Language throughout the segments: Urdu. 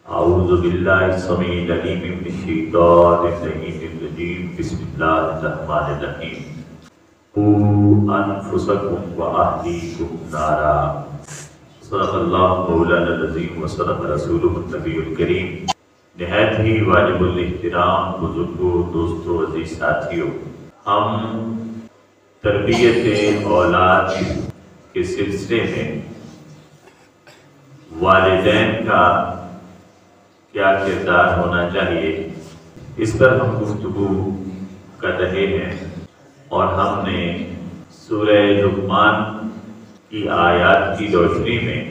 اعوذ باللہ السمیع العلیم من الشیطان الرجیم بسم اللہ الرحمن الرحیم قوا انفسکم واہلیکم نارا صدق اللہ مولانا العظیم وصدق رسولہ النبی الکریم۔ نہایت ہی واجب الاحترام بزرگوں، دوستوں، عزیز ساتھیوں، ہم تربیت اولاد کے سلسلے میں والدین کا کیا کردار ہونا چاہیے اس پر ہم گفتگو کر رہے ہیں، اور ہم نے سورہ لقمان کی آیات کی روشنی میں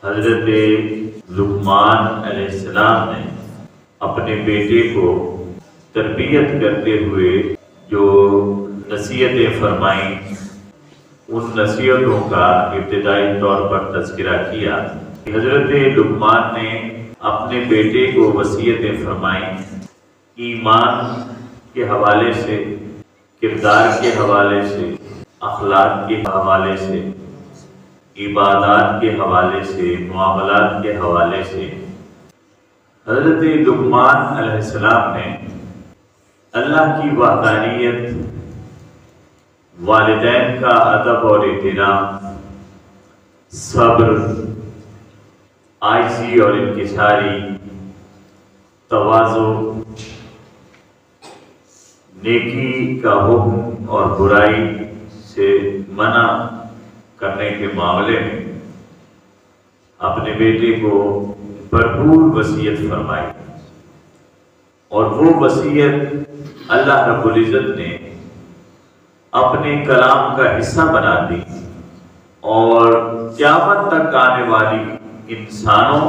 حضرت لقمان علیہ السلام نے اپنے بیٹے کو تربیت کرتے ہوئے جو نصیحتیں فرمائیں، ان نصیحتوں کا ابتدائی طور پر تذکرہ کیا۔ حضرت لقمان نے اپنے بیٹے کو وصیتیں فرمائیں، ایمان کے حوالے سے، کردار کے حوالے سے، اخلاق کے حوالے سے، عبادات کے حوالے سے، معاملات کے حوالے سے۔ حضرت لقمان علیہ السلام نے اللہ کی وحدانیت، والدین کا ادب اور احترام، صبر، عاجزی اور انکساری، تواضع، نیکی کا حکم اور برائی سے منع کرنے کے معاملے میں اپنے بیٹے کو بھرپور وصیت فرمائی، اور وہ وصیت اللہ رب العزت نے اپنے کلام کا حصہ بنا دی، اور قیامت تک آنے والی انسانوں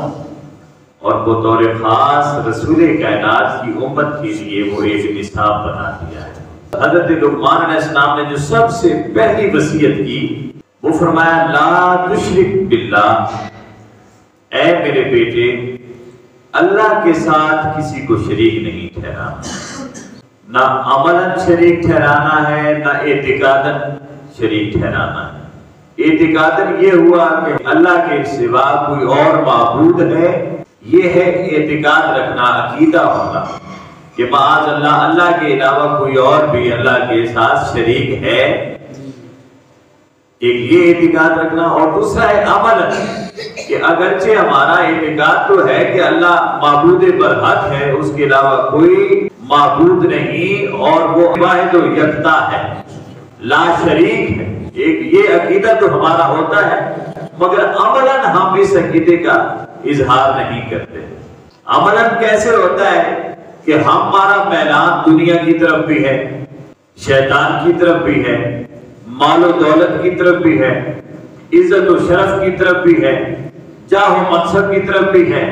اور بطور خاص رسول کائنات کی امت کے لیے وہ ایک نصاب بنا دیا ہے۔ حضرت لقمان علیہ السلام نے جو سب سے پہلی وصیت کی وہ فرمایا، لا تشرک باللہ، اے میرے بیٹے اللہ کے ساتھ کسی کو شریک نہیں ٹھہرانا، نہ عملاً شریک ٹھہرانا ہے، نہ اعتقاداً شریک ٹھہرانا ہے۔ اعتقاداً یہ ہوا کہ اللہ کے سوا کوئی اور معبود ہے، یہ ہے اعتقاد رکھنا، عقیدہ ہونا کہ معاذ اللہ اللہ کے علاوہ کوئی اور بھی اللہ کے ساتھ شریک ہے، ایک یہ اعتقاد رکھنا۔ اور دوسرا ہے عمل، کہ اگرچہ ہمارا اعتقاد تو ہے کہ اللہ معبود برحق ہے، اس کے علاوہ کوئی معبود نہیں، اور وہ واحد و یکتا ہے، لا شریک ہے، ایک یہ عقیدہ تو ہمارا ہوتا ہے، مگر عملاً ہم اس عقیدے کا اظہار نہیں کرتے۔ عملاً کیسے ہوتا ہے کہ ہمارا میلان دنیا کی طرف بھی ہے، شیطان کی طرف بھی ہے، مال و دولت کی طرف بھی ہے، عزت و شرف کی طرف بھی ہے، جاہ و منصب کی طرف بھی ہے،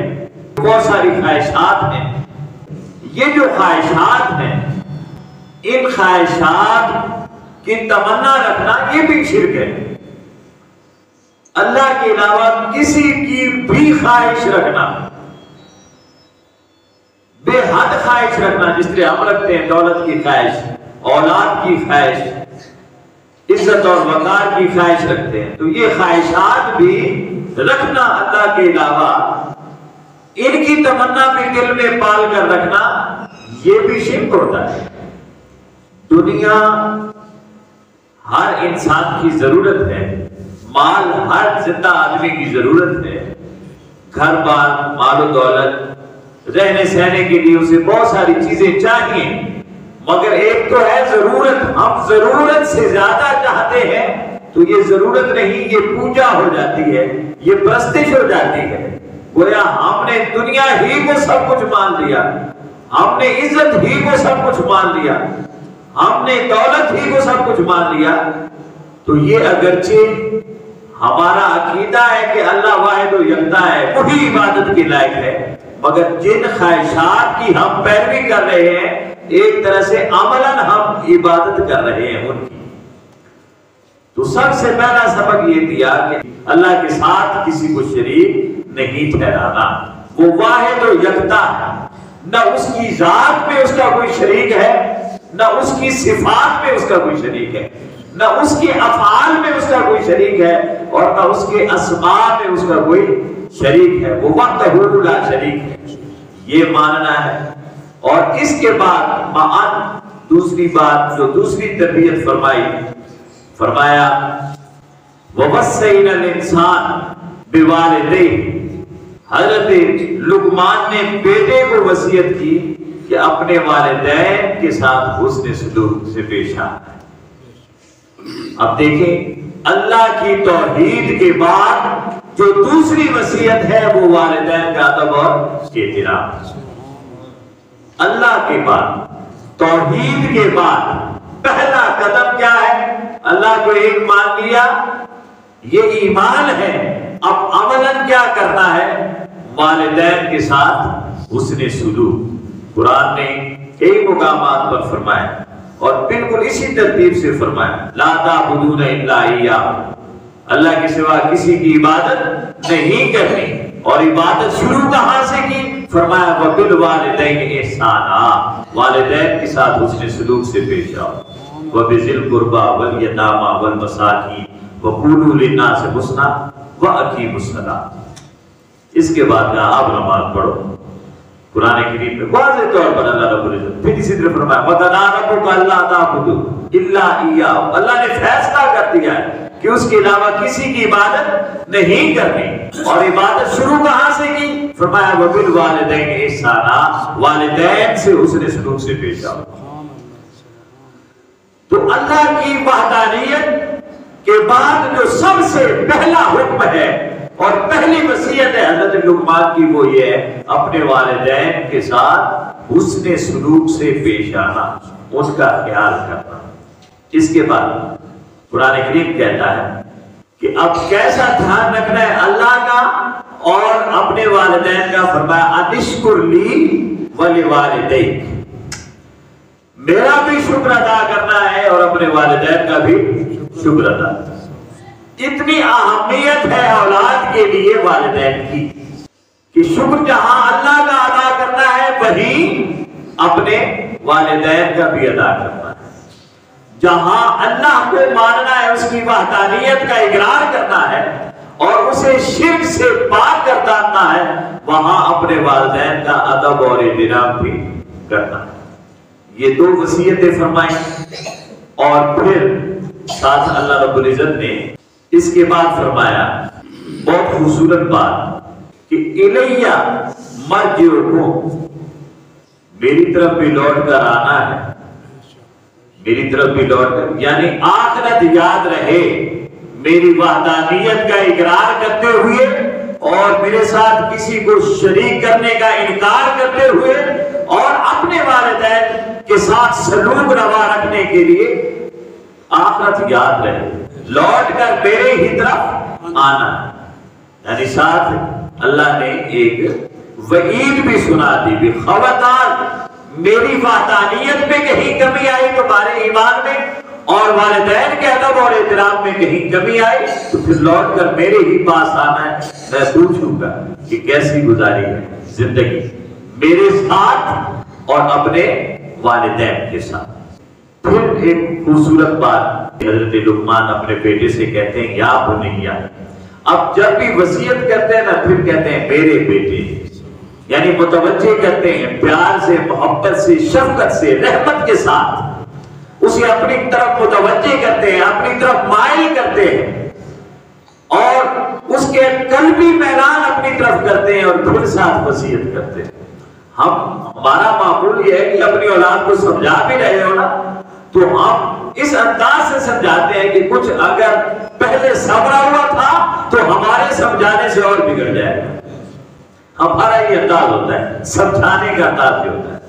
بہت ساری خواہشات ہیں۔ یہ جو خواہشات ہیں، ان خواہشات کی تمنا رکھنا یہ بھی شرک ہے۔ اللہ کے علاوہ کسی کی بھی خواہش رکھنا، بے حد خواہش رکھنا، جس طرح ہم رکھتے ہیں دولت کی خواہش، اولاد کی خواہش، عزت اور وقار کی خواہش رکھتے ہیں، تو یہ خواہشات بھی رکھنا اللہ کے علاوہ، ان کی تمنا بھی دل میں پال کر رکھنا، یہ بھی شرک ہوتا ہے۔ دنیا ہر انسان کی ضرورت ہے، مال ہر زندہ آدمی کی ضرورت ہے، گھر بار، مال و دولت، رہنے سہنے کے لیے اسے بہت ساری چیزیں چاہیے، مگر ایک تو ہے ضرورت، ہم ضرورت سے زیادہ چاہتے ہیں تو یہ ضرورت نہیں، یہ پوجا ہو جاتی ہے، یہ پرستش ہو جاتی ہے، گویا ہم نے دنیا ہی کو سب کچھ مان لیا، ہم نے عزت ہی کو سب کچھ مان لیا، ہم نے دولت ہی کو سب کچھ مان لیا۔ تو یہ اگرچہ ہمارا عقیدہ ہے کہ اللہ واحد و یکتا ہے، وہی عبادت کے لائق ہے، مگر جن خواہشات کی ہم پیروی کر رہے ہیں، ایک طرح سے عملاً ہم عبادت کر رہے ہیں ان کی۔ تو سب سے پہلا سبق یہ دیا کہ اللہ کے ساتھ کسی کو شریک نہیں ٹھہرانا، وہ واحد و یکتا ہے، نہ اس کی ذات میں اس کا کوئی شریک ہے، نہ اس کی صفات میں اس کا کوئی شریک ہے، نہ اس کے افعال میں اس کا کوئی شریک ہے، اور نہ اس کے اسماء میں اس کا کوئی شریک ہے، وہ وحدہ لا شریک ہے، یہ ماننا ہے۔ اور اس کے بعد دوسری بات جو دوسری تربیت فرمایا وَوَصَّيْنَا الْإِنسَانَ بِوَالِدَيْهِ، حضرت لقمان نے بیٹے کو وصیت کی کہ اپنے والدین کے ساتھ حسن سلوک سے پیش آنا۔ اب دیکھیں اللہ کی توحید کے بعد جو دوسری وصیت ہے وہ والدین کا ادب اور احترام۔ اللہ کے بعد توحید کے بعد پہلا قدم کیا ہے؟ اللہ کو ایک مان لیا، یہ ایمان ہے، اب عملاً کیا کرنا ہے؟ والدین کے ساتھ حسن سلوک۔ قرآن نے کئی مقامات پر فرمایا اور بالکل اسی ترتیب سے فرمایا لا تعبدون الا ایاہ، اللہ کے سوا کسی کی عبادت نہیں کرنی۔ اور عبادت شروع کہاں سے کی؟ فرمایا وَبِالْوَالِدَيْنِ إِحْسَانًا، والدین کے ساتھ حسن سلوک سے پیش آؤ۔ وَبِذِي الْقُرْبَى وَالْيَتَامَى وَالْمَسَاكِينِ وَقُولُوا لِلنَّاسِ حُسْنًا وَأَقِیمُوا الصَّلَاةَ۔ اس کے بعد کہا اب نماز پڑھو۔ قرآن کریم میں واضح طور پر اللہ رب العزت پھر اسی طرح فرمایا وَقَضَىٰ رَبُّكَ أَلَّا تَعْبُدُوا إِلَّا إِيَّاهُ، اللہ نے فیصلہ کر دیا ہے کہ اس کے علاوہ کسی کی عبادت نہیں کرنی۔ اور عبادت شروع کہاں سے کی؟ فرمایا وَبِالْوَالِدَيْنِ إِحْسَانًا، والدین سے حسن سلوک سے پیش آؤ۔ تو اللہ کی وحدانیت کے بعد جو سب سے پہلا حکم ہے اور پہلی وصیت ہے حضرت لقمان کی وہ یہ ہے اپنے والدین کے ساتھ حسن سلوک سے پیش آنا، اس کا خیال کرنا۔ اس کے بعد قرآن کریم کہتا ہے کہ اب کیسا دھیان رکھنا ہے اللہ کا اور اپنے والدین کا۔ فرمایا انشکر لی ولوالدیک، میرا بھی شکر ادا کرنا ہے اور اپنے والدین کا بھی شکر ادا کرنا۔ اتنی اہمیت ہے اولاد کے لیے والدین کی کہ شکر جہاں اللہ کا ادا کرنا ہے وہیں اپنے والدین کا بھی ادا کرنا ہے۔ جہاں اللہ کو ماننا ہے، اس کی وحدانیت کا اقرار کرنا ہے اور اسے شرک سے پاک گرداننا ہے، وہاں اپنے والدین کا ادب اور احترام بھی کرنا ہے۔ یہ دو وصیتیں فرمائیں اور پھر ساتھ اللہ رب العزت نے اس کے بعد فرمایا بہت خوبصورت بات کہ الیہ مرجعکم، میری طرف بھی لوٹ کر آنا ہے، میری طرف بھی لوٹ کر، یعنی آخرت یاد رہے، میری وحدانیت کا اقرار کرتے ہوئے اور میرے ساتھ کسی کو شریک کرنے کا انکار کرتے ہوئے اور اپنے والدین کے ساتھ سلوک روا رکھنے کے لیے آخرت یاد رہے، لوٹ کر میرے ہی طرف آنا۔ یعنی ساتھ اللہ نے ایک وعید بھی سنا دی بھی خبردار میری وحدانیت میں کہیں کمی آئی تمہارے ایمان میں اور والدین کے ادب اور احترام میں کہیں کمی آئی تو پھر لوٹ کر میرے ہی پاس آنا ہے، میں پوچھوں گا کہ کیسی گزاری ہے زندگی میرے ساتھ اور اپنے والدین کے ساتھ۔ پھر ایک خوبصورت بات حضرت لقمان اپنے بیٹے سے کہتے ہیں یا بنیا، اب جب بھی وصیت کرتے ہیں نا پھر کہتے ہیں میرے بیٹے، یعنی متوجہ کرتے ہیں پیار سے، محبت سے، شفقت سے، رحمت کے ساتھ اسے اپنی طرف متوجہ کرتے ہیں، اپنی طرف مائل کرتے ہیں اور اس کے قلبی میلان اپنی طرف کرتے ہیں اور پھر ساتھ وصیت کرتے ہیں۔ ہمارا معمول یہ ہے کہ اپنی اولاد کو سمجھا بھی رہے ہو نا تو ہم اس انداز سے سمجھاتے ہیں کہ کچھ اگر پہلے سمجھا ہوا تھا تو ہمارے سمجھانے سے اور بگڑ جائے گا۔ ہمارا یہ انداز ہوتا ہے، سمجھانے کا انداز یہ ہوتا ہے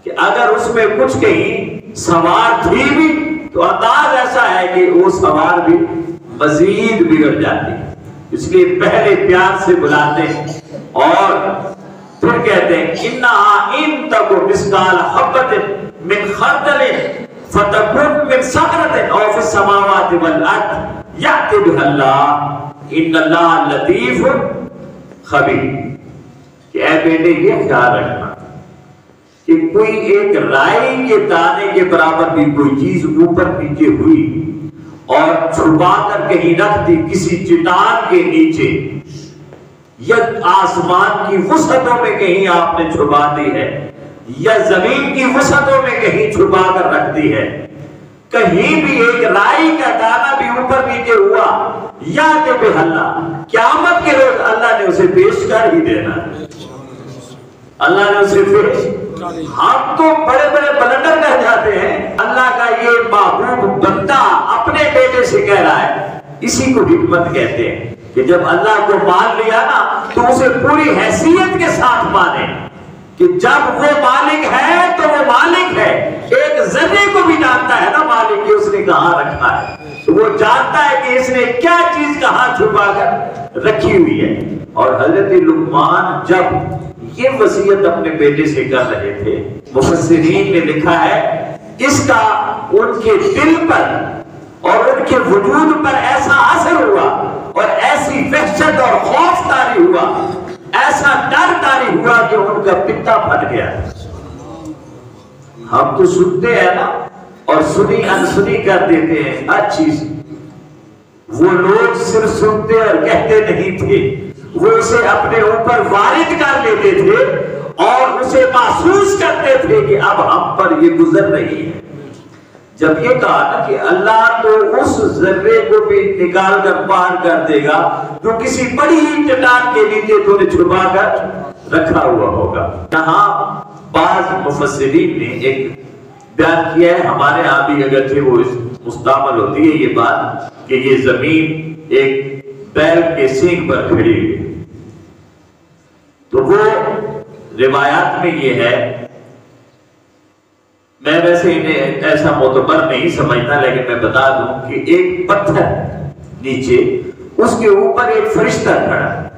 کہ اگر اس میں کچھ کہیں سوار تھی بھی تو انداز ایسا ہے کہ وہ سوار بھی مزید بگڑ جاتی ہے، اس لیے پہلے پیار سے بلاتے ہیں اور پھر کہتے ہیں اِنَّهَا إِن تَكُ مِثْقَالَ حَبَّةٍ مِّنْ خَرْدَلٍ فَتَكُنْ مِنْ صَخْرَةٍ أَوْ فِي السَّمَاوَاتِ وَالْأَرْضِ يَأْتِ بِهَا اللَّهُ إِنَّ اللَّهَ لَطِیفٌ خَبِیرٌ۔ کہ اے بیٹے یہ خیال رکھنا کہ کوئی ایک رائی کے دانے کے برابر بھی کوئی چیز اوپر نیچے ہوئی اور چھپا کر کہیں رکھ دی کسی چٹان کے نیچے یا آسمان کی وسعتوں میں کہیں آپ نے چھپا دی ہے، یا زمین کی وسعتوں میں کہیں چھپا کر رکھ دی ہے، کہیں بھی ایک رائی کا دانہ بھی اوپر نیچے ہوا، یاد بحلہ قیامت کے روز اللہ نے اسے پیش کر ہی دینا، اللہ نے اسے پیش۔ ہم تو بڑے بڑے بلندر کہہ جاتے ہیں، اللہ کا یہ محبوب بندہ اپنے بیٹے سے کہہ رہا ہے، اسی کو حکمت کہتے ہیں کہ جب اللہ کو مان لیا نا تو اسے پوری حیثیت کے ساتھ مانے، کہ جب وہ مالک ہے تو وہ مالک ہے، ایک ذرے کو بھی جانتا ہے نا مالک کہ اس نے کہاں رکھا ہے، تو وہ جانتا ہے کہ اس نے کیا چیز کہاں چھپا کر رکھی ہوئی ہے۔ اور حضرت لقمان جب یہ وصیت اپنے بیٹے سے کر رہے تھے، مفسرین نے لکھا ہے اس کا ان کے دل پر اور ان کے وجود پر ایسا اثر ہوا اور ایسی وحشت اور خوف طاری ہوا، ایسا ڈر طاری ہوا کہ ان کا پتا پھٹ گیا۔ ہم تو سنتے ہیں نا اور سنی انسنی کر دیتے ہیں ہر چیز، وہ لوگ صرف سنتے اور کہتے نہیں تھے، وہ اسے اپنے اوپر وارد کر لیتے تھے اور اسے محسوس کرتے تھے کہ اب ہم پر یہ گزر رہی ہے۔ جب یہ کہا نا کہ اللہ تو اس ذرے کو بھی نکال کر باہر کر دے گا جو کسی بڑی ہی چٹان کے نیچے تو نے چھپا کر رکھا ہوا ہوگا۔ یہاں بعض مفسرین نے ایک بیان کیا ہے، ہمارے ہاں بھی اگرچہ وہ مستعمل ہوتی ہے یہ بات کہ یہ زمین ایک بیل کے سینگ پر کھڑی ہوئی، تو وہ روایات میں یہ ہے، میں ویسے انہیں ایسا معتبر نہیں سمجھتا لیکن میں بتا دوں کہ ایک پتھر نیچے، اس کے اوپر ایک فرشتہ کھڑا ہے،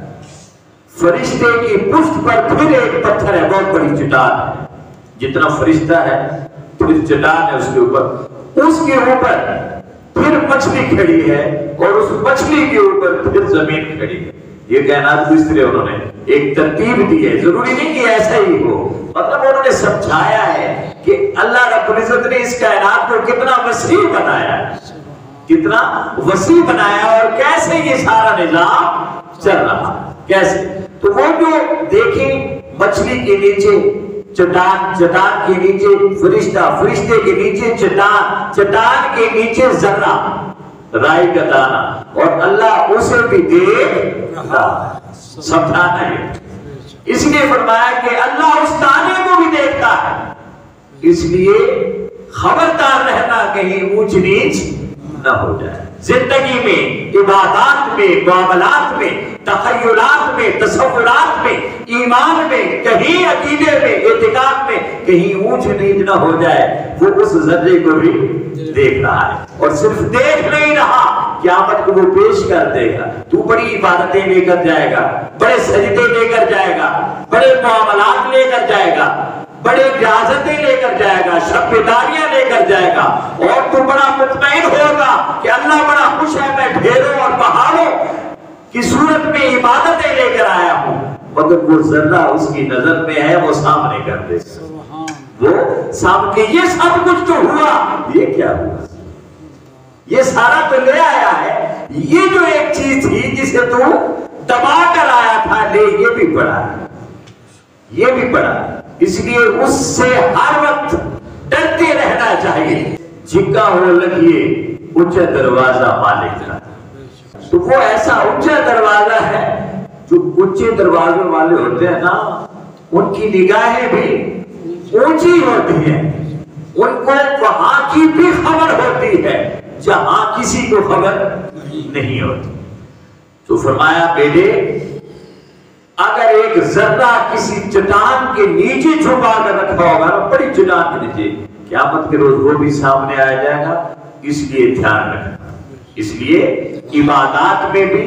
فرشتے کی پشت پر پھر ایک پتھر ہے، بہت بڑی چٹان ہے، جتنا فرشتہ ہے پھر چٹان ہے اس کے اوپر پھر مچھلی کھڑی ہے اور اس مچھلی کے اوپر پھر زمین کھڑی ہے۔ یہ کائنات کو اس طرح انہوں نے ایک ترتیب دی ہے، ضروری نہیں کہ ایسا ہی ہو، مطلب انہوں نے سمجھایا ہے کہ اللہ رب العزت نے اس کائنات کو کتنا وسیع بنایا ہے، کتنا وسیع بنایا اور کیسے یہ سارا نظام چل رہا ہے، کیسے۔ تو وہ جو دیکھیں مچھلی کے نیچے چٹان، چٹان کے نیچے فرشتہ، فرشتے کے نیچے چٹان، چٹان کے نیچے ذرہ، رائی کا دانہ، اور اللہ اسے بھی دیکھ رہا ہے۔ سمجھانا ہے، اس لیے فرمایا کہ اللہ اس دانے کو بھی دیکھتا ہے، اس لیے خبردار رہنا کہیں اونچ نیچ نہ ہو جائے۔ زندگی میں، عبادات میں، معاملات میں، تخیلات میں، تصورات میں، ایمان میں، کہیں عقیدے میں، اعتقاد میں کہیں اونچ نیچ نہ ہو جائے۔ وہ اس ذرے کو بھی دیکھ رہا ہے اور صرف دیکھ نہیں رہا، قیامت کو وہ پیش کر دے گا۔ تو بڑی عبادتیں لے کر جائے گا، بڑے سجدے لے کر جائے گا، بڑے معاملات لے کر جائے گا، بڑے ریاضتیں لے کر جائے گا، شب بیداریاں لے کر جائے گا، اور تو بڑا مطمئن ہوگا کہ اللہ بڑا خوش ہے، میں ڈھیروں اور پہاڑوں کی صورت میں عبادتیں لے کر آیا ہوں، مگر وہ ذرہ اس کی نظر میں ہے، وہ سامنے کر دے گا، وہ سامنے۔ یہ سب کچھ تو ہوا، یہ کیا ہوا؟ یہ سارا تو لے آیا ہے، یہ جو ایک چیز تھی جسے تو دبا کر آیا تھا، لے یہ بھی پڑا ہے، یہ بھی پڑا ہے۔ اس لیے اس سے ہر وقت ڈرتے رہنا چاہیے۔ جھکا ہو لگیے اونچا دروازہ مالک کا، تو وہ ایسا اونچا دروازہ ہے، جو اونچے دروازے والے ہوتے ہیں نا ان کی نگاہیں بھی اونچی ہوتی ہیں، ان کو وہاں کی بھی خبر ہوتی ہے جہاں کسی کو خبر نہیں ہوتی۔ تو فرمایا بیٹے اگر ایک ذرہ کسی چٹان کے نیچے چھپا کر رکھا ہوگا نا، بڑی چٹان کے نیچے، قیامت کے روز وہ بھی سامنے آ جائے گا، اس لیے دھیان رکھنا۔ اس لیے عبادات میں بھی،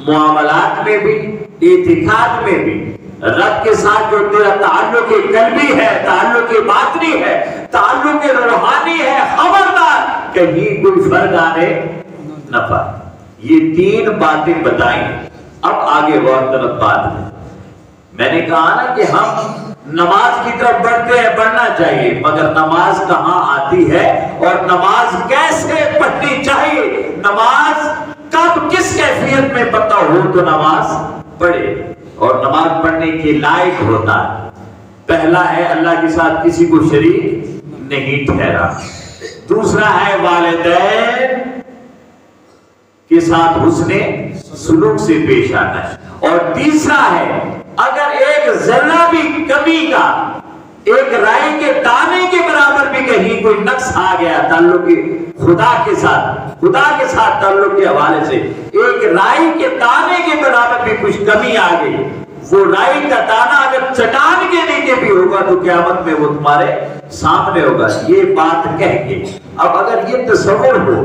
معاملات میں بھی، اعتقاد میں بھی رب کے ساتھ جو تیرا تعلق قلبی ہے، تعلق باطنی ہے، تعلق روحانی ہے، خبردار کہیں کوئی فرق آنے نہ پائے۔ یہ تین باتیں بتائیں، اب آگے غور طلب بات ہے۔ میں نے کہا نا کہ ہم نماز کی طرف بڑھتے ہیں، بڑھنا چاہیے، مگر نماز کہاں آتی ہے اور نماز کیسے پڑھنی چاہیے، نماز کب کس کیفیت میں پتہ ہو تو نماز پڑھے۔ اور نماز پڑھنے کے لائق ہوتا ہے۔ پہلا ہے اللہ کے ساتھ کسی کو شریک نہیں ٹھہرا، دوسرا ہے والدین کے ساتھ حسن سلوک سے پیش آنا، اور تیسرا ہے اگر ایک ذرہ بھی کمی کا، ایک رائی کے دانے کے برابر بھی کہیں کوئی نقص آ گیا تعلق خدا کے ساتھ تعلق کے حوالے سے، ایک رائی کے دانے کے برابر بھی کچھ کمی آ گئی، وہ رائی کا دانہ اگر چٹان کے نیچے بھی ہوگا تو قیامت میں وہ تمہارے سامنے ہوگا۔ یہ بات کہہ کے اب اگر یہ تصور ہو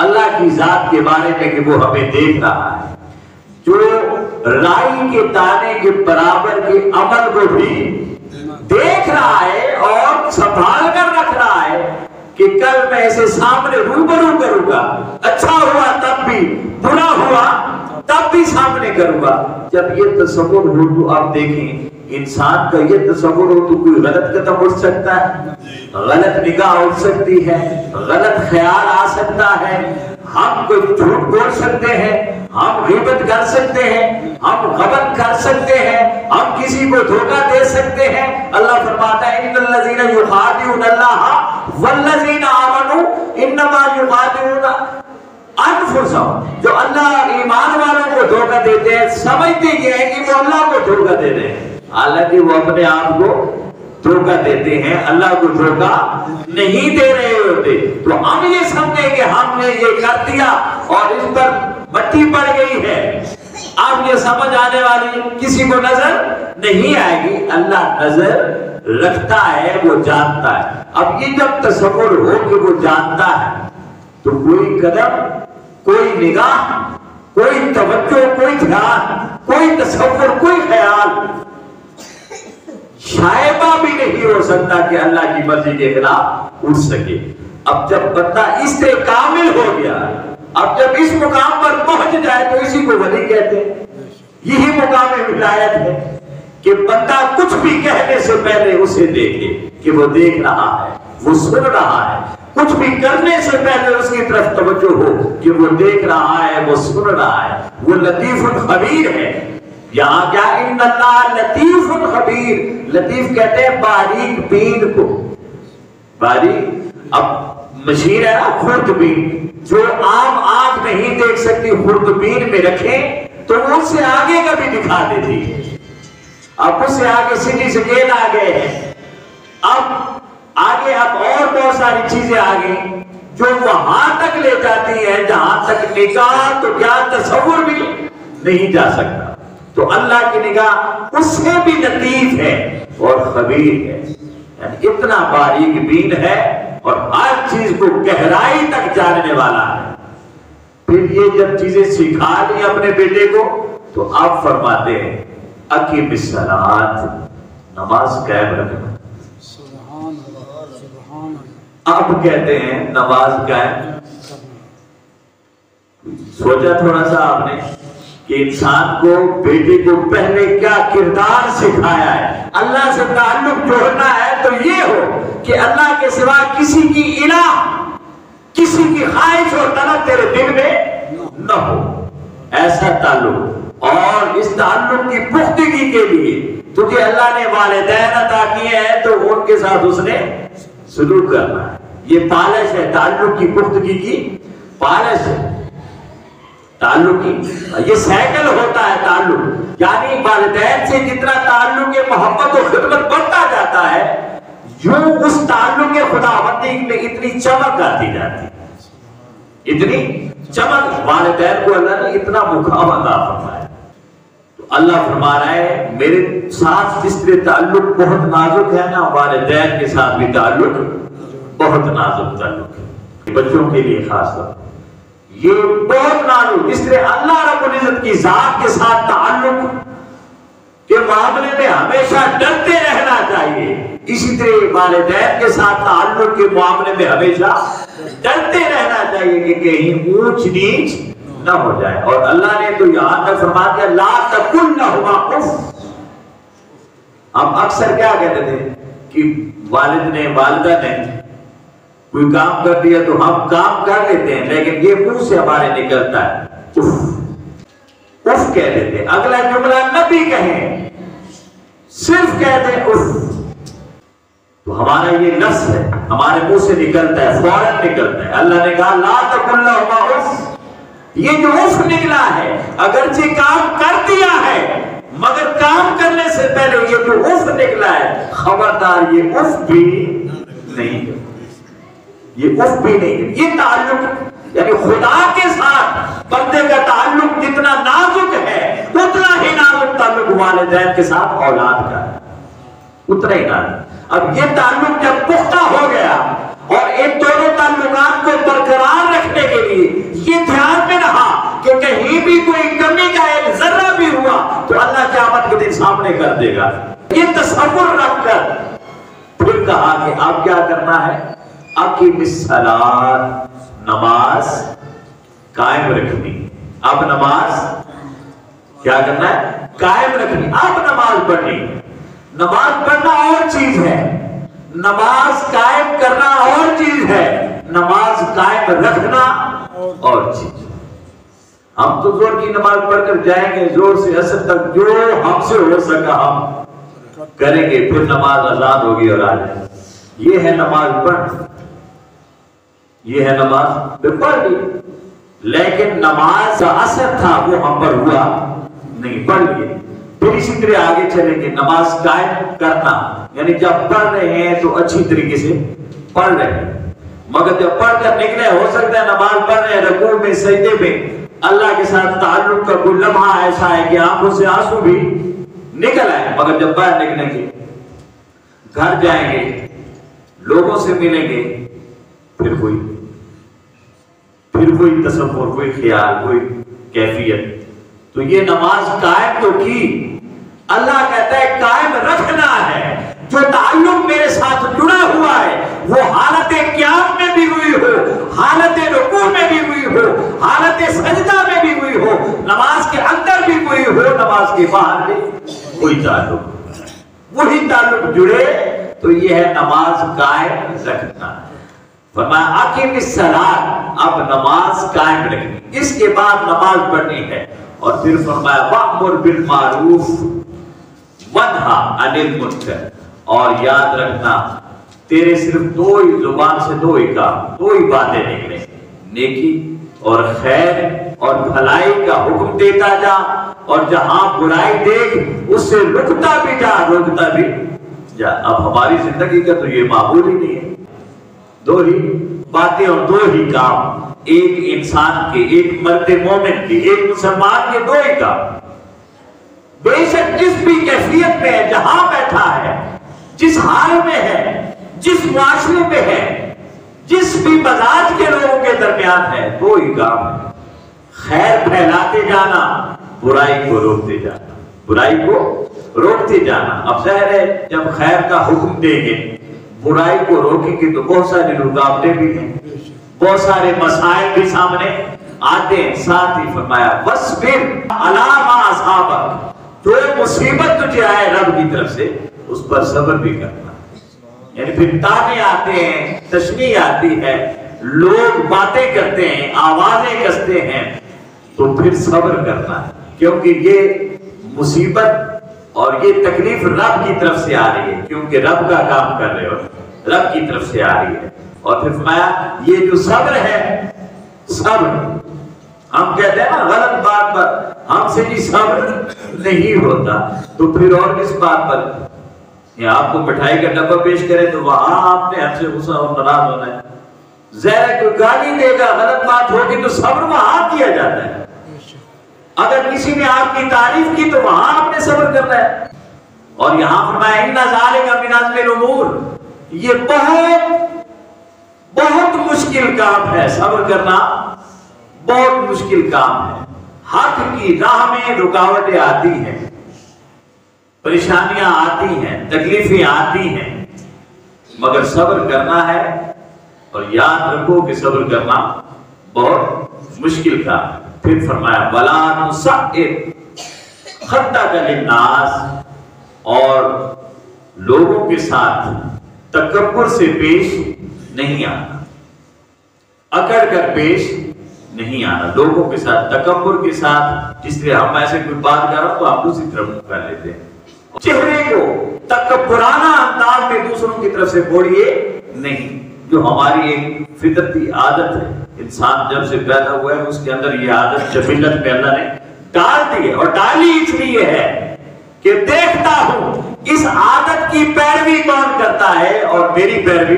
اللہ کی ذات کے بارے میں کہ وہ ہمیں دیکھ رہا ہے، جو رائی کے دانے کے برابر کے عمل کو بھی دیکھ رہا ہے اور سنبھال کر رکھ رہا ہے کہ کل میں اسے سامنے روبرو کروں گا، اچھا ہوا تب بھی، برا ہوا تب بھی سامنے کروں گا۔ جب یہ تصور ہو تو آپ دیکھیں انسان کا یہ تصور ہو تو کوئی غلط قدم اٹھ سکتا ہے، غلط نگاہ اٹھ سکتی ہے، غلط خیال آ سکتا ہے، ہم کوئی جھوٹ بول سکتے ہیں، ہم غیبت کر سکتے ہیں، ہم غیبت کر سکتے ہیں، ہم کسی کو دھوکہ دے سکتے ہیں۔ اللہ فرماتا ہے ان الذین یخادعون اللہ والذین آمنوا انما یخادعون انفسهم، جو اللہ ایمان والوں کو دھوکہ دیتے ہیں سمجھتے یہ ہیں کہ وہ اللہ کو دھوکہ دے رہے ہیں، حالانکہ وہ اپنے آپ کو دھوکہ دیتے ہیں، اللہ کو دھوکہ نہیں دے رہے ہوتے۔ تو ہم یہ سمجھیں کہ ہم نے یہ کر دیا اور اس پر مٹی پڑ گئی ہے، اب یہ سمجھ آنے والی کسی کو نظر نہیں آئے گی۔ اللہ نظر رکھتا ہے، وہ جانتا ہے۔ اب یہ جب تصور ہو کہ وہ جانتا ہے تو کوئی قدم، کوئی نگاہ، کوئی توجہ، کوئی دھیان، کوئی تصور، کوئی خیال شائبہ بھی نہیں ہو سکتا کہ اللہ کی مرضی کے خلاف اٹھ سکے۔ اب جب بندہ اس سے کامل ہو گیا، اب جب اس مقام پر پہنچ جائے تو اسی کو ولی کہتے ہیں۔ یہی مقام ولایت ہے کہ بندہ کچھ بھی کہنے سے پہلے اسے دیکھے کہ وہ دیکھ رہا ہے، وہ سن رہا ہے، کچھ بھی کرنے سے پہلے اس کی طرف توجہ ہو کہ وہ دیکھ رہا ہے، وہ سن رہا ہے، وہ لطیف خبیر ہے۔ یہاں کیا ان اللہ لطیف خبیر، لطیف کہتے ہیں باریک بین کو، باریک اب مشیر ہے نا خوردبین، جو عام آنکھ نہیں دیکھ سکتی خوردبین میں رکھیں تو وہ اس سے آگے کا بھی دکھا دیتی ہے۔ اب اس سے آگے سٹی سکیل آ گئے ہیں، اب آگے اب اور بہت ساری چیزیں آ گئی جو وہاں تک لے جاتی ہیں جہاں تک نگاہ تو کیا تصور بھی نہیں جا سکتا۔ تو اللہ کی نگاہ اس سے بھی لطیف ہے اور خبیر ہے، یعنی اتنا باریک بین ہے اور ہر چیز کو گہرائی تک جاننے والا ہے۔ پھر یہ جب چیزیں سکھا لی اپنے بیٹے کو تو آپ فرماتے ہیں اقیم الصلاۃ، نماز قائم رکھنا۔ آپ کہتے ہیں نماز قائم، سوچا تھوڑا سا آپ نے کہ انسان کو بیٹے کو پہلے کیا کردار سکھایا ہے؟ اللہ سے تعلق جوڑنا ہے تو یہ ہو کہ اللہ کے سوا کسی کی الہ، کسی کی خواہش اور طلب تیرے دل میں نہ ہو، ایسا تعلق۔ اور اس تعلق کی پختگی کے لیے تجھے اللہ نے والدین عطا کیے ہیں تو ان کے ساتھ اس نے سلوک کرنا ہے۔ یہ پالش ہے، تعلق کی پختگی کی پالش ہے، تعلق کی یہ سائیکل ہوتا ہے تعلق، یعنی والدین سے جتنا تعلق محبت و خدمت بڑھتا جاتا ہے یوں اس تعلق خداوندی میں اتنی چمک آتی جاتی ہے، اتنی چمک والدین کو اللہ نے اتنا مقام عطا فرمایا۔ تو اللہ فرما رہا ہے میرے ساتھ جس طرح تعلق بہت نازک ہے نا، والدین کے ساتھ بھی تعلق بہت نازک تعلق ہے، بچوں کے لیے خاص طور یہ بہت نازک، اس طرح اللہ رب العزت کی ذات کے ساتھ تعلق کے معاملے میں ہمیشہ ڈرتے رہنا چاہیے، اسی طرح والدین کے ساتھ تعلق کے معاملے میں ہمیشہ ڈرتے رہنا چاہیے کہ کہیں اونچ نیچ نہ ہو جائے۔ اور اللہ نے تو یہاں تک فرما دیا لا تقل لہما اف۔ ہم اکثر کیا کہتے تھے کہ والد نے، والدہ نے کوئی کام کر دیا تو ہم کام کر لیتے ہیں، لیکن یہ منہ سے ہمارے نکلتا ہے اف، اف کہہ دیتے، اگلا جملہ نہ بھی کہیں، صرف کہتے اف، تو ہمارا یہ لفظ ہے، ہمارے منہ سے نکلتا ہے، فوراً نکلتا ہے۔ اللہ نے کہا لا تقل لہما اف، یہ جو اف نکلا ہے اگرچہ کام کر دیا ہے مگر کام کرنے سے پہلے یہ جو اف نکلا ہے خبردار یہ اف بھی نہیں، یہ اف بھی نہیں۔ یہ تعلق یعنی خدا کے ساتھ بندے کا تعلق جتنا نازک ہے اتنا ہی نازک تعلق والدین کے ساتھ اولاد کا ہے، اتنا ہی نازک۔ اب یہ تعلق جب پختہ ہو گیا اور ان دونوں تعلقات کو برقرار رکھنے کے لیے یہ دھیان میں رہا کہ کہیں بھی کوئی کمی کا ایک ذرہ بھی ہوا تو اللہ قیامت کے دن سامنے کر دے گا، یہ تصور رکھ کر پھر کہا کہ اب کیا کرنا ہے، اقیم الصلاۃ، نماز قائم رکھنی۔ اب نماز کیا کرنا ہے، قائم رکھنی۔ اب نماز پڑھنی، نماز پڑھنا اور چیز ہے، نماز قائم کرنا اور چیز ہے، نماز قائم رکھنا اور چیز ہے۔ ہم تو زور کی نماز پڑھ کر جائیں گے زور سے عصر تک، جو ہم سے ہو سکا ہم کریں گے، پھر نماز آزاد ہوگی اور آ جائے۔ یہ ہے نماز پڑھ، یہ ہے نماز پڑھ لی، لیکن نماز کا اثر تھا وہ ہم پر ہوا نہیں، پڑھ لیے۔ پھر اسی طرح آگے چلیں گے، نماز قائم کرنا یعنی جب پڑھ رہے ہیں تو اچھی طریقے سے پڑھ رہے ہیں، مگر جب پڑھ کر نکلے ہو سکتا ہے نماز پڑھ رہے ہیں رکوع میں سجدے میں اللہ کے ساتھ تعلق کا کوئی لمحہ ایسا ہے کہ آنکھوں سے آنسو بھی نکل آئے، مگر جب باہر نکلیں گے، گھر جائیں گے، لوگوں سے ملیں گے، پھر کوئی تصور، کوئی خیال، کوئی کیفیت۔ تو یہ نماز قائم تو کی، اللہ کہتا ہے قائم رکھنا ہے۔ جو تعلق میرے ساتھ جڑا ہوا ہے وہ حالت قیام میں بھی ہوئی ہو، حالت رکوع میں بھی ہوئی ہو، حالت سجدہ میں بھی ہوئی ہو، نماز کے اندر بھی ہوئی ہو، نماز کے باہر بھی کوئی تعلق، وہی تعلق جڑے تو یہ ہے نماز قائم رکھنا۔ فرمایا اقیم الصلاۃ، اب نماز قائم رکھنی، اس کے بعد نماز پڑھنی ہے۔ اور پھر فرمایا وَأْمُرْ بِالْمَعْرُوفِ وَانْهَ عَنِ الْمُنكَرِ، اور یاد رکھنا تیرے صرف دو ہی زبان سے دو ہی کام، دو ہی باتیں نکلیں، نیکی اور خیر اور بھلائی کا حکم دیتا جا، اور جہاں برائی دیکھ اس سے رکتا بھی جا، روکتا بھی جا۔ اب ہماری زندگی کا تو یہ معمول ہی نہیں ہے، دو ہی باتیں اور دو ہی کام، ایک انسان کے، ایک مرد مومن کے، ایک مسلمان کے، دو ہی کام۔ بے شک جس بھی کیفیت میں ہے، جہاں بیٹھا ہے، جس حال میں ہے، جس معاشرے میں ہے، جس بھی مزاج کے لوگوں کے درمیان ہے، دو ہی کام ہے، خیر پھیلاتے جانا، برائی کو روکتے جانا، برائی کو روکتے جانا۔ اب ظاہر ہے جب خیر کا حکم دیں گے، برائی کو روکیں گے تو بہت ساری رکاوٹیں بھی ہیں، بہت سارے مسائل بھی سامنے آتے ہیں۔ ساتھ ہی فرمایا وَاصْبِرْ عَلَىٰ مَا أَصَابَكَ، جو مصیبت تجھے آئے رب کی طرف سے اس پر صبر بھی کرنا، یعنی پھر تانے آتے ہیں، تشنیع آتی ہے، لوگ باتیں کرتے ہیں، آوازیں کستے ہیں، تو پھر صبر کرنا ہے، کیونکہ یہ مصیبت اور یہ تکلیف رب کی طرف سے آ رہی ہے، کیونکہ رب کا کام کر رہے ہو، رب کی طرف سے آ رہی ہے۔ اور پھر فرمایا یہ جو صبر ہے، صبر ہم کہتے ہیں نا غلط بات پر ہم سے جی صبر نہیں ہوتا، تو پھر اور کس بات پر؟ یہ آپ کو مٹھائی کا ڈبہ پیش کرے تو وہاں آپ نے ہم سے غصہ اور ناراض ہونا ہے، ظاہر کوئی گالی دے گا، غلط بات ہوگی تو صبر وہاں کیا جاتا ہے، اگر کسی نے آپ کی تعریف کی تو وہاں آپ نے صبر کرنا ہے۔ اور یہاں فرمایا ان ذالک من عزم الامور، یہ بہت مشکل کام ہے، صبر کرنا بہت مشکل کام ہے۔ حق کی راہ میں رکاوٹیں آتی ہیں، پریشانیاں آتی ہیں، تکلیفیں آتی ہیں، مگر صبر کرنا ہے، اور یاد رکھو کہ صبر کرنا بہت مشکل کام ہے۔ پھر فرمایا وَلَا تُصَعِّرْ خَدَّكَ لِلنَّاسِ، اور لوگوں کے ساتھ تکبر سے پیش نہیں آنا، اکڑ کر پیش نہیں آنا لوگوں کے ساتھ تکبر کے ساتھ، اس لیے ہم ایسے کوئی بات کر رہا ہوں تو آپ دوسری طرف منہ کر لیتے ہیں، چہرے کو تکبرانہ انداز میں دوسروں کی طرف سے موڑیے نہیں، جو ہماری ایک فطرتی عادت ہے، انسان جب سے پیدا ہوا ہے اس کے اندر یہ عادت جبلت میں اللہ نے ڈال دی ہے، اور ڈالی اس لیے ہے کہ دیکھتا ہوں اس عادت کی پیروی کون کرتا ہے اور میری پیروی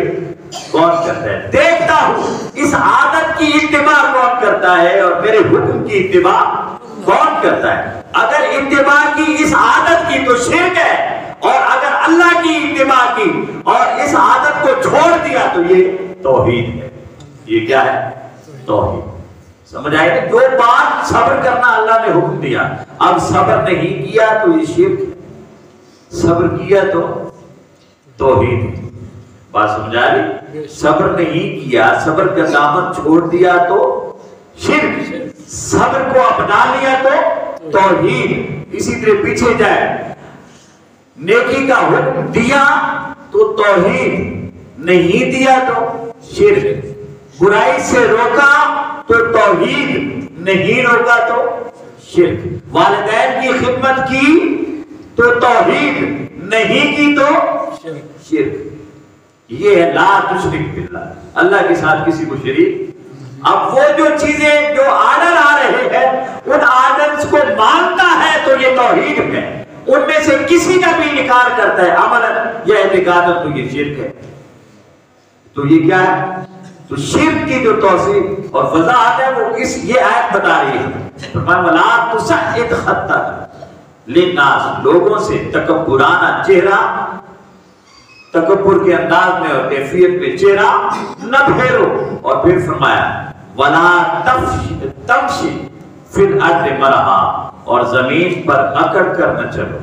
کون کرتا ہے، دیکھتا ہوں اس عادت کی اتباع کون کرتا ہے اور میرے حکم کی اتباع کون کرتا ہے۔ اگر اتباع کی اس عادت کی تو شرک ہے، اور اگر اللہ کی اتباع کی اور اس عادت کو چھوڑ دیا تو یہ توحید ہے۔ یہ کیا ہے؟ توحید۔ سمجھ آئے کہ جو بات صبر کرنا اللہ نے حکم دیا، اب صبر نہیں کیا تو یہ شرک ہے، صبر کیا تو توحید ہے۔ بات سمجھا رہی؟ صبر نہیں کیا، صبر کا دامن چھوڑ دیا تو شرک، صبر کو اپنا لیا تو توحید۔ اسی طرح پیچھے جائے، نیکی کا حکم دیا تو توحید، نہیں دیا تو شرک، برائی سے روکا تو توحید، نہیں روکا تو شرک، والدین کی خدمت کی تو توحید، نہیں کی تو شرک۔ یہ ہے لا تشرک باللہ، اللہ کے ساتھ کسی کو شریک۔ اب وہ جو چیزیں جو آرڈر آ رہے ہیں ان آرڈرز کو مانتا ہے تو یہ توحید ہے، ان میں سے کسی کا بھی انکار کرتا ہے عملاً یا اعتقاداً تو یہ شرک ہے۔ تو یہ کیا ہے؟ تو شرک کی جو توصیف اور وضاحت ہے وہ یہ آیت بتا رہی ہے، فرمایا وَلَا تُسَعِّدْ خَطَّكَ لِلنَّاسِ، لوگوں سے تکبرانہ چہرہ، تکبر کے انداز میں اور کیفیت میں چہرہ نہ پھیرو، اور پھر فرمایا وَلَا تَمْشِ فِي الْأَرْضِ مَرَحًا، اور زمین پر اکڑ کر نہ چلو،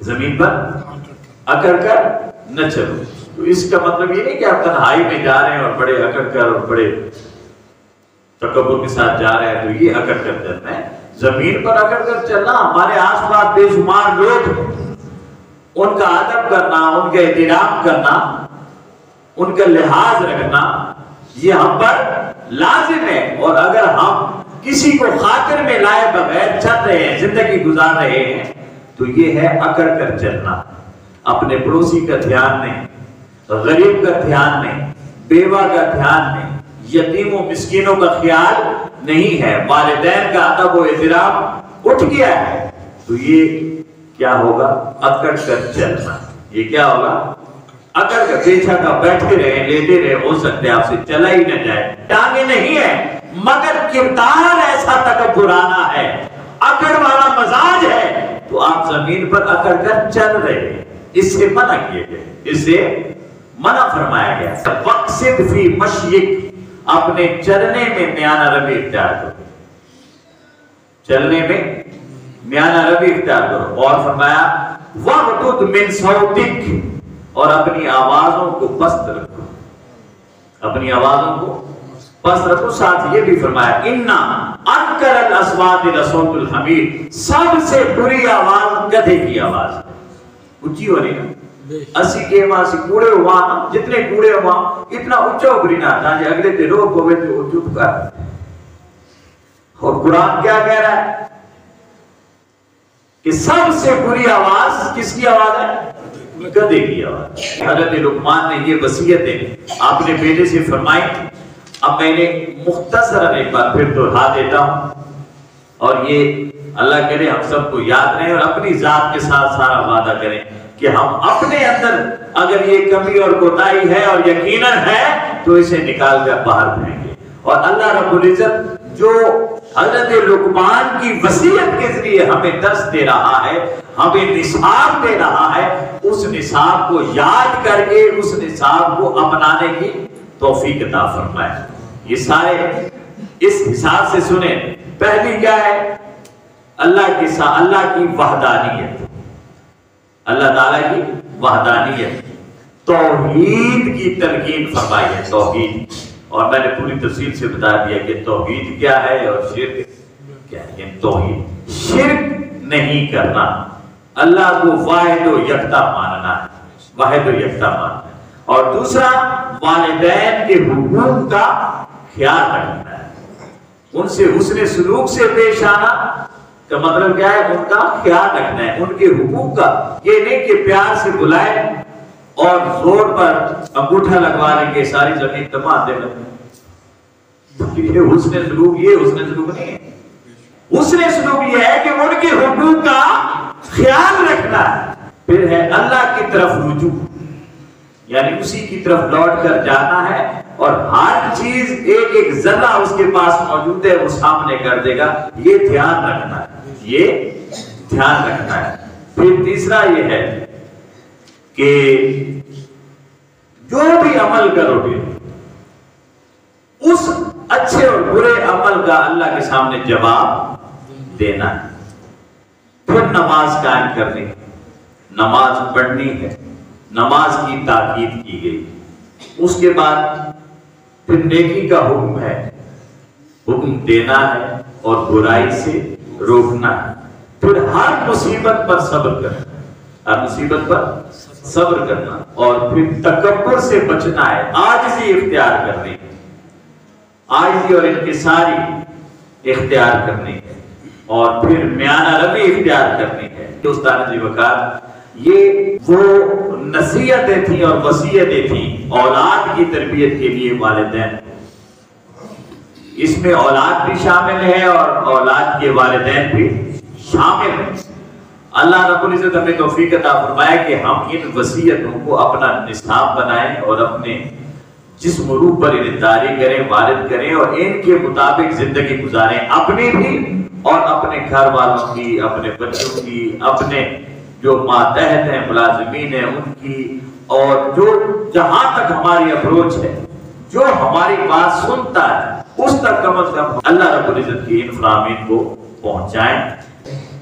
زمین پر اکڑ کر نہ چلو۔ تو اس کا مطلب یہ نہیں کہ آپ تنہائی میں جا رہے ہیں اور بڑے اکڑ کر اور بڑے تکبر کے ساتھ جا رہے ہیں تو یہ اکڑ کر چلنا ہے، زمین پر اکڑ کر چلنا۔ ہمارے آس پاس بے شمار لوگ، ان کا ادب کرنا، ان کا احترام کرنا، ان کا لحاظ رکھنا یہ ہم پر لازم ہے، اور اگر ہم کسی کو خاطر میں لائے بغیر چل رہے ہیں، زندگی گزار رہے ہیں تو یہ ہے اکڑ کر چلنا، اپنے پڑوسی کا دھیان نہیں، غریب کا دھیان نہیں، بیوہ کا دھیان نہیں، یتیم و مسکینوں کا خیال نہیں ہے، والدین کا ادب و احترام اٹھ گیا ہے، تو یہ کیا ہوگا؟ اکڑ کر چلنا۔ یہ کیا ہوگا؟ اکڑ کر پیچھا کا بیٹھے رہے، لیتے رہے، ہو سکتے آپ سے چلا ہی نہ جائے، ٹانگیں نہیں ہے، مگر کردار ایسا تکبرانہ ہے، اکڑ والا مزاج ہے، تو آپ زمین پر اکڑ کر چل رہے ہیں، اس سے منع کیے گئے، اس سے منع فرمایا گیا۔ وَقْصِدْ فِي مَشْيِكَ، اپنے چلنے میں میانہ روی اختیار کرو، چلنے میں میانہ روی اختیار کرو، اور فرمایا وَغْضُضْ مِنْ صَوْتِكَ، اور اپنی آوازوں کو پست رکھو، اپنی آوازوں کو پست رکھو۔ ساتھ یہ بھی فرمایا اِنَّا أَنْكَرَ الْأَصْوَاتِ لَصَوْتُ الْحَمِيرِ، سب سے بری آواز گدھے کی آواز، اونچی ہو رہی نا، 80 کے وہاں سے کوڑے ہوا، جتنے کوڑے ہوا اتنا اونچا ابری نہ تھا جی اگلے تے روک ہوئے تے وہ چپ کر۔ اور قرآن کیا کہہ رہا ہے کہ سب سے بری آواز کس کی آواز ہے؟ گدھے کی آواز۔ حضرت لقمان نے یہ وصیتیں آپ نے بیٹے سے فرمائی، اب میں نے مختصراً ایک بار پھر دہرا دیتا ہوں، اور یہ اللہ کرے ہم سب کو یاد رہے اور اپنی ذات کے ساتھ سارا وعدہ کریں کہ ہم اپنے اندر اگر یہ کمی اور کوتاہی ہے اور یقیناً ہے تو اسے نکال کر باہر پھینکیں گے۔ اور اللہ رب العزت جو حضرت لقمان کی وصیت کے ذریعے ہمیں درس دے رہا ہے، ہمیں نصاب دے رہا ہے، اس نصاب کو یاد کر کے اس نصاب کو اپنانے کی توفیق عطا فرمائے۔ یہ سارے اس حساب سے سنیں۔ پہلی کیا ہے؟ اللہ کے ساتھ اللہ کی وحدانیت، اللہ تعالیٰ کی وحدانیت، توحید کی تلقین فرمائی ہے، توحید۔ اور میں نے پوری تفصیل سے بتا دیا کہ توحید کیا ہے اور شرک کیا ہے۔ توحید شرک نہیں کرنا، اللہ کو واحد و یکتا ماننا ہے، واحد و یکتا ماننا ہے۔ اور دوسرا والدین کے حقوق کا خیال رکھنا ہے، ان سے حسن سلوک سے پیش آنا کا مطلب کیا ہے؟ ان کا خیال رکھنا ہے، ان کے حقوق کا. یہ نہیں کہ پیار سے بلائے اور زور پر انگوٹھا لگوا لیں گے ساری زمین تباہ دے لیں. یہ حسن سلوک نہیں ہے. حسن سلوک یہ ہے کہ ان کے حقوق کا خیال رکھنا ہے. پھر ہے اللہ کی طرف رجوع، یعنی اسی کی طرف لوٹ کر جانا ہے اور ہر چیز ایک ایک ذرہ اس کے پاس موجود ہے وہ سامنے کر دے گا. یہ دھیان رکھنا ہے. پھر تیسرا یہ ہے کہ جو بھی عمل کرو گے اس اچھے اور برے عمل کا اللہ کے سامنے جواب دینا ہے. پھر نماز قائم کرنی ہے، نماز پڑھنی ہے، نماز کی تاکید کی گئی. اس کے بعد پھر نیکی کا حکم ہے، حکم دینا ہے اور برائی سے روکنا ہے. پھر ہر مصیبت پر صبر کرنا اور پھر تکبر سے بچنا ہے، عاجزی اختیار کرنی ہے، عاجزی اور انکساری اختیار کرنی ہے اور پھر میانہ روی اختیار کرنی ہے. استاد جی وقار یہ وہ نصیحتیں تھیں اور وصیتیں تھیں اولاد کی تربیت کے لیے والدین. اس میں اولاد بھی شامل ہے اور اولاد کے والدین بھی شامل ہیں. اللہ رب العزت ہمیں توفیق عطا فرمائے کہ ہم ان وصیتوں کو اپنا نصاب بنائیں اور اپنے جسم و روح پر انتظاری کریں، وارد کریں اور ان کے مطابق زندگی گزاریں، اپنی بھی اور اپنے گھر والوں کی، اپنے بچوں کی، اپنے جو ماتحت ہیں، ملازمین ہیں ان کی، اور جو جہاں تک ہماری اپروچ ہے، جو ہماری بات سنتا ہے اس تک کم از کم اللہ رب العزت کی ان فرامین کو پہنچائیں.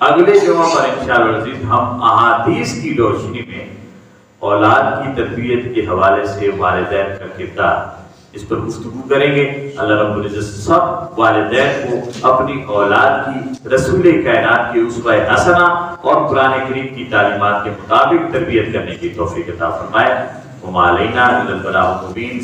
اگلے جمعہ پر انشاءاللہ العزیز ہم احادیث کی روشنی میں اولاد کی تربیت کے حوالے سے والدین کا کردار اس پر گفتگو کریں گے. اللہ رب العزت سب والدین کو اپنی اولاد کی رسول کائنات کی اسوہ حسنہ اور قرآن کریم کی تعلیمات کے مطابق تربیت کرنے کی توفیق عطا فرمائے. وما علینا الا البلاغ المبین.